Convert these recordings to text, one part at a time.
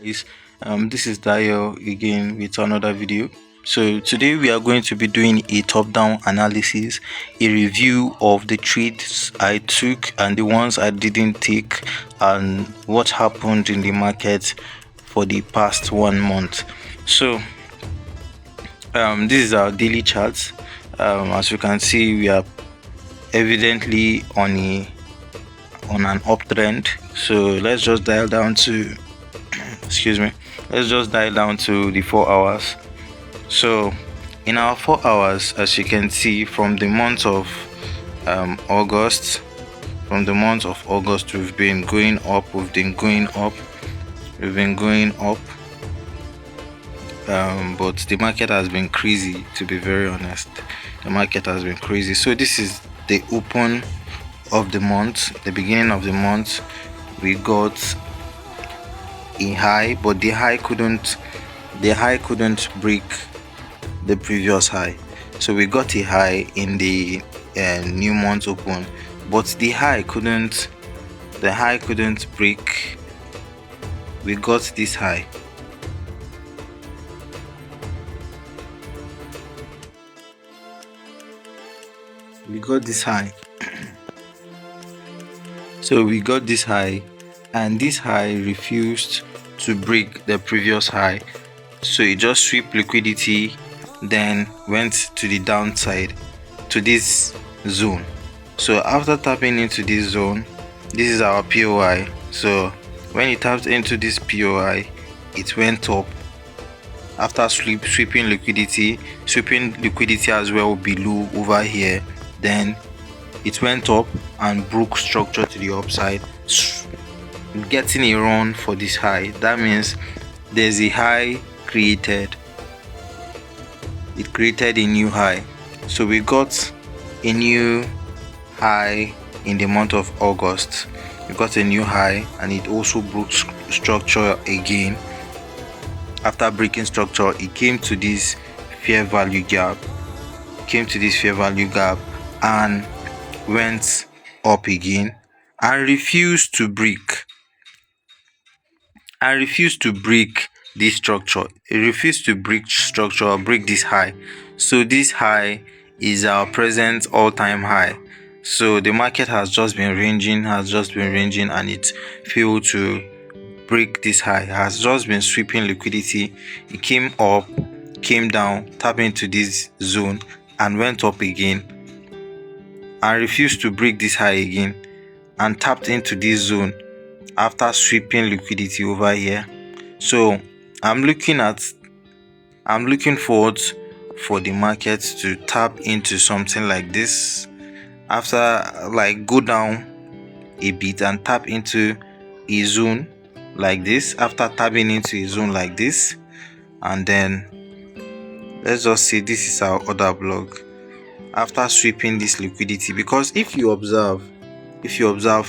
Guys, this is Dayo again with another video. So today we are going to be doing a top-down analysis, a review of the trades I took and the ones I didn't take, and what happened in the market for the past 1 month. So this is our daily charts. As you can see, we are evidently on an uptrend. So let's just dial down to let's just dial down to the 4 hours. So in our 4 hours, as you can see, from the month of August, we've been going up, but the market has been crazy, to be very honest. The market has been crazy. So this is the open of the month, the beginning of the month. We got a high, but the high couldn't break the previous high. So we got a high in the new month open, but the high couldn't break. We got this high. So we got this high, and this high refused to break the previous high. So it just swept liquidity, then went to the downside to this zone. So after tapping into this zone, this is our POI. So when it tapped into this POI, it went up after sweeping liquidity as well below over here. Then it went up and broke structure to the upside, getting a run for this high. That means there's a high created. It created a new high. So we got a new high in the month of August. We got a new high, and it also broke structure again. After breaking structure, it came to this fair value gap. And went up again and refused to break this structure. It refused to break structure or break this high. So this high is our present all-time high. So the market has just been ranging, and it failed to break this high. It has just been sweeping liquidity. It came up, came down, tapped into this zone, and went up again, and refused to break this high again, and tapped into this zone after sweeping liquidity over here. So I'm looking forward for the market to tap into something like this, after go down a bit and tap into a zone like this, after tapping into a zone like this. And then let's just say this is our order block after sweeping this liquidity, because if you observe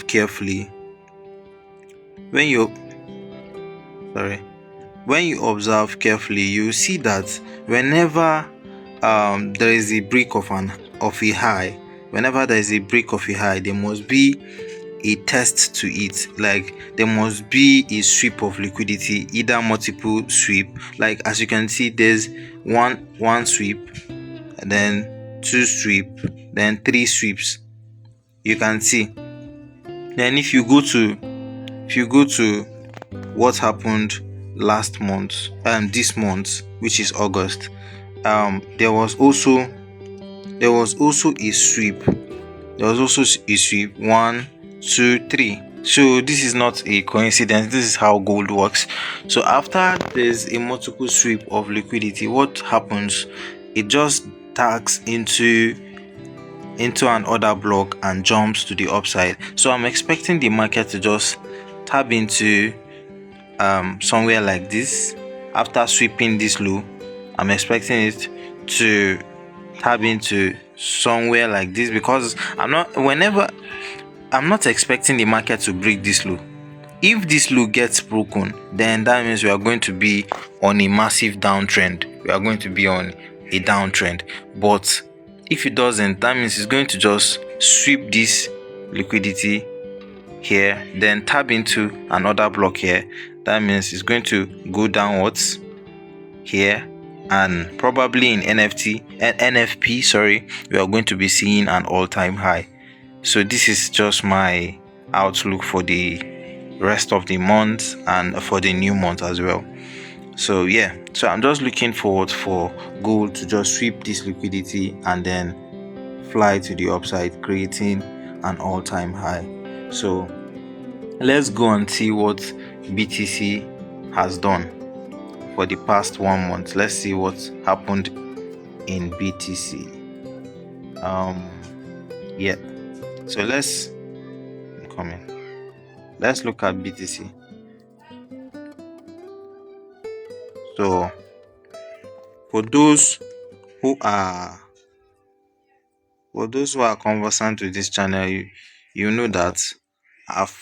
carefully, when you observe carefully, you see that whenever there is a break of a high, there must be a test to it. Like there must be a sweep of liquidity, either multiple sweep. Like as you can see, there's one sweep, then two sweep, then three sweeps. You can see. Then if you go to what happened last month, this month, which is August, there was also a sweep. 1, 2, 3. So this is not a coincidence. This is how gold works. So after there's a multiple sweep of liquidity, what happens? It just tags into an order block and jumps to the upside. So I'm expecting the market to just tap into somewhere like this after sweeping this low. I'm expecting it to tap into somewhere like this, because I'm not expecting the market to break this low. If this low gets broken, then that means we are going to be on a massive downtrend. But if it doesn't, that means it's going to just sweep this liquidity here, then tap into another block here, That means it's going to go downwards here, and probably in NFP, sorry, we are going to be seeing an all-time high. So this is just my outlook for the rest of the month and for the new month as well. So yeah, so I'm just looking forward for gold to just sweep this liquidity and then fly to the upside, creating an all-time high. So let's go and see what BTC has done for the past 1 month. Let's see what happened in BTC. Yeah, so let's look at BTC. So for those who are conversant with this channel, you know that I've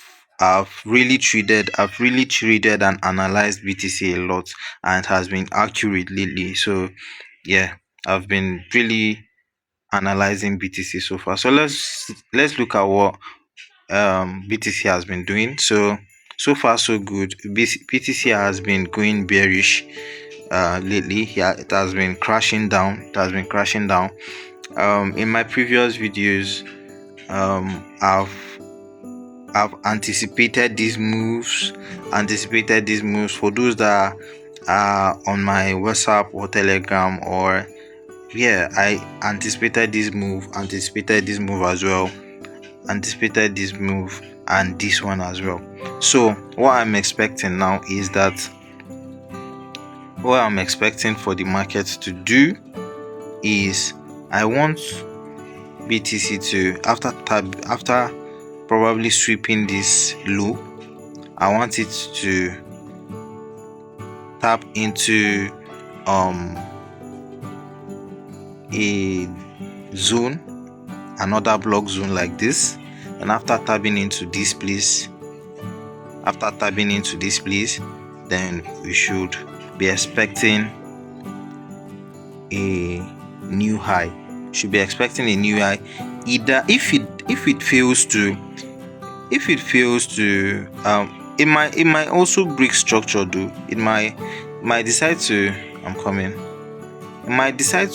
really traded and analyzed BTC a lot, and it has been accurate lately. So yeah, I've been really analyzing BTC so far. So let's look at what BTC has been doing. So far so good. BTC has been going bearish lately. Yeah, it has been crashing down. In my previous videos, I've anticipated these moves. For those that are on my WhatsApp or Telegram, or yeah, I anticipated this move as well, anticipated this move and this one as well. So what I'm expecting now is that for the market to do is, I want BTC to, after probably sweeping this low, I want it to tap into a zone, another block zone like this, and after tapping into this place, then we should be expecting a new high. Either if it fails to it might also break structure though. It might decide to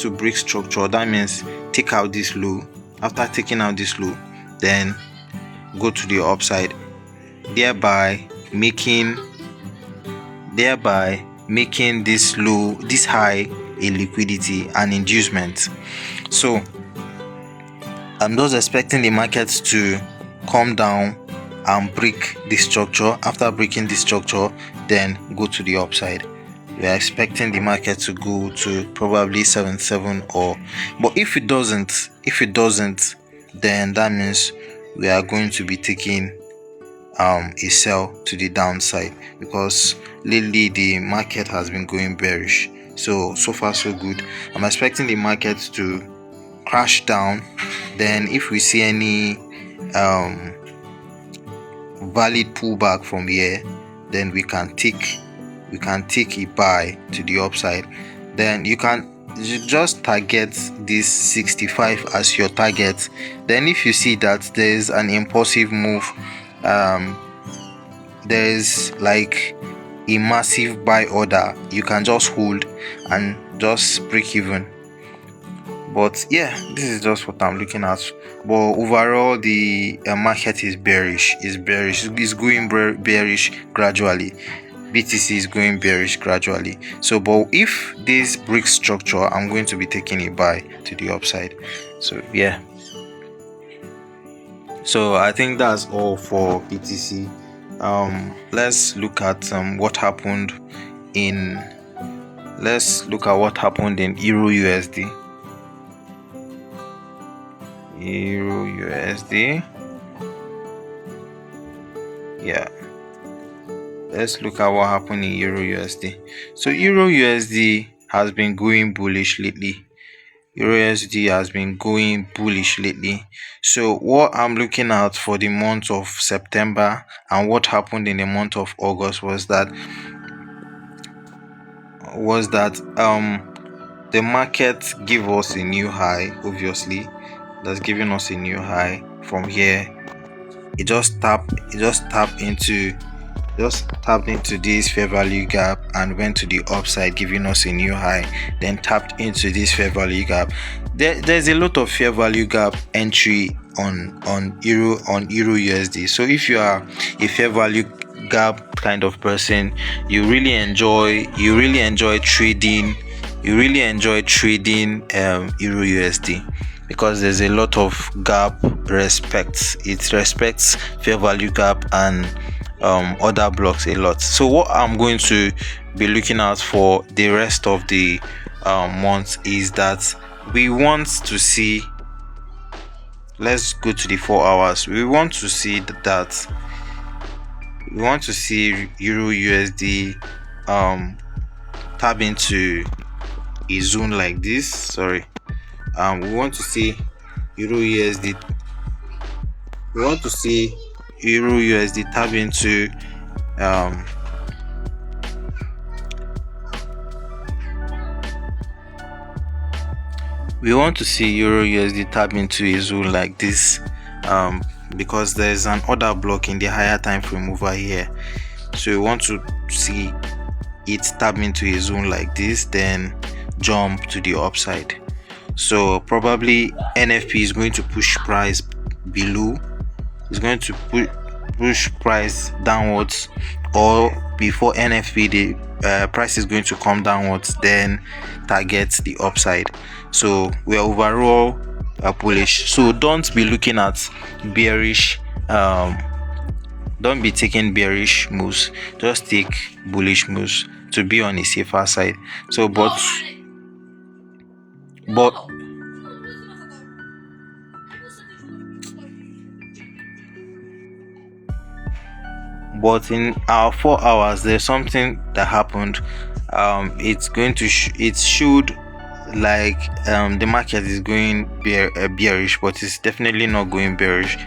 break structure. That means take out this low. After taking out this low, then go to the upside, thereby making this high a liquidity, an inducement. So I'm just expecting the market to come down and break the structure. After breaking the structure, then go to the upside. We are expecting the market to go to probably 77, but if it doesn't, then that means we are going to be taking a sell to the downside, because lately the market has been going bearish. So far so good. I'm expecting the market to crash down. Then if we see any valid pullback from here, then we can take a buy to the upside. Then you can just target this 65 as your target. Then if you see that there's an impulsive move, there's like a massive buy order, you can just hold and just break even. But yeah, this is just what I'm looking at. But overall, the market is bearish. It's going bearish gradually. BTC is going bearish gradually. So but if this breaks structure, I'm going to be taking a buy to the upside. So yeah, so I think that's all for BTC. Let's look at what happened in Euro USD. Yeah, let's look at what happened in Euro USD. So Euro USD has been going bullish lately. So what I'm looking at for the month of September and what happened in the month of August was that the market gave us a new high. Obviously, that's giving us a new high. From here, it just tap into just tapped into this fair value gap and went to the upside, giving us a new high, then tapped into this fair value gap. There's a lot of fair value gap entry on euro USD. So if you are a fair value gap kind of person, you really enjoy trading, euro USD, because there's a lot of gap respects fair value gap and other blocks a lot. So what I'm going to be looking out for the rest of the month is that we want to see, let's go to the 4 hours. We want to see euro USD tap into a zone like this. Sorry, we want to see euro USD tap into we want to see euro USD tap into a zone like this, because there's an order block in the higher time frame over here. So we want to see it tap into a zone like this, then jump to the upside. So probably NFP is going to push price below, it's going to push price downwards, or before NFP the price is going to come downwards, then target the upside. So we are overall bullish. So don't be looking at bearish, don't be taking bearish moves, just take bullish moves to be on a safer side. So but in our 4 hours, there's something that happened. It's going to it should like the market is going bearish, but it's definitely not going bearish.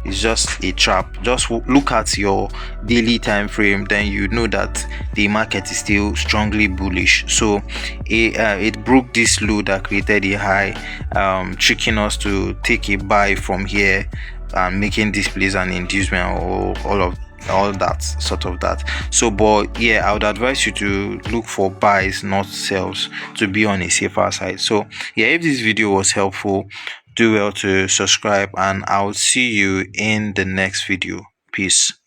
It's just a trap. Just look at your daily time frame, then you know that the market is still strongly bullish. So it broke this low that created a high, tricking us to take a buy from here and making this place an inducement, or all that sort of that. So but yeah, I would advise you to look for buys, not sells, to be on a safer side. So yeah, if this video was helpful, do well to subscribe, and I'll see you in the next video. Peace.